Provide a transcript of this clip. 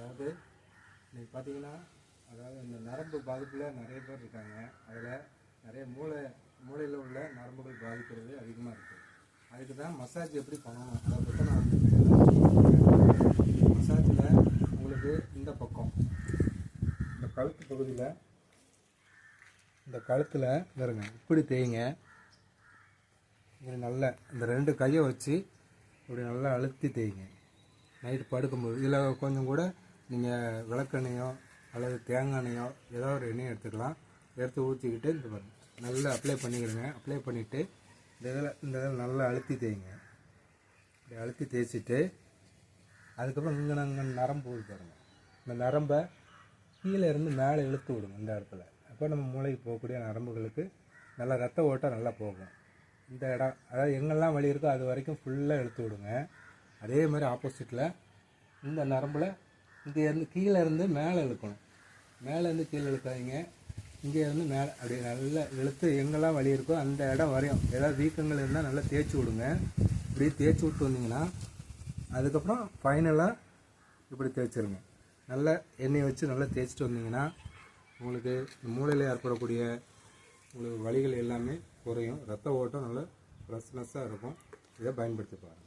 அதாவது இன்றைக்கி பார்த்தீங்கன்னா, அதாவது இந்த நரம்பு பாதிப்பில் நிறைய பேர் இருக்காங்க. அதில் நிறைய மூளையில் உள்ள நரம்புகள் பாதிக்கிறது அதிகமாக இருக்குது. அதுக்கு தான் மசாஜ் எப்படி பண்ணணும் அதை பற்றி நான் மசாஜில் உங்களுக்கு இந்த பக்கம் இந்த கழுத்து பகுதியில் இந்த கழுத்தில் வருங்க இப்படி தேய்ங்க. இப்படி நல்லா இந்த 2 கையை வச்சு இப்படி நல்லா அழுத்தி தேய்ங்க. நைட்டு படுக்கும்போது இதில் கொஞ்சம் கூட நீங்கள் விளக்கெண்ணையோ அல்லது தேங்காய் எண்ணெயோ ஏதோ ஒரு எண்ணெயை எடுத்துக்கலாம். எடுத்து ஊற்றிக்கிட்டு இந்த பாருங்க நல்லா அப்ளை பண்ணிக்கிறேங்க. அப்ளை பண்ணிவிட்டு இந்த இதில் நல்லா அழுத்தி தேய்ங்க. இப்படி அழுத்தி தேய்ச்சிட்டு அதுக்கப்புறம் இங்கே நாங்கள் நரம்பு பாருங்கள். இந்த நரம்பை கீழே இருந்து மேலே இழுத்து விடுங்க. இந்த இடத்துல அப்போ நம்ம மூளைக்கு போகக்கூடிய நரம்புகளுக்கு நல்லா ரத்த ஓட்டம் நல்லா போகும். இந்த இடம் அதாவது எங்கெல்லாம் வலி இருக்கோ அது வரைக்கும் ஃபுல்லாக இழுத்து விடுங்க. அதே மாதிரி ஆப்போசிட்டில் இந்த நரம்பில் இங்கேருந்து கீழே இருந்து மேலே இழுக்கணும். மேலேருந்து கீழே இழுக்காதீங்க. இங்கேருந்து மேலே அப்படி நல்லா இழுத்து எங்கெல்லாம் வலி இருக்கோ அந்த இடம் வரையும் ஏதாவது வீக்கங்கள் இருந்தால் நல்லா தேய்ச்சி விடுங்க. இப்படி தேய்ச்சி விட்டு வந்தீங்கன்னா அதுக்கப்புறம் ஃபைனலாக இப்படி தேய்ச்சிருங்க. நல்லா எண்ணெயை வச்சு நல்லா தேய்ச்சிட்டு வந்தீங்கன்னா உங்களுக்கு மூளையில் ஏற்படக்கூடிய உங்களுக்கு வலிகள் எல்லாமே குறையும். ரத்த ஓட்டம் நல்லா ஃப்ரெஷ்னஸ்ஸாக இருக்கும். இதை பயன்படுத்தி பாருங்கள்.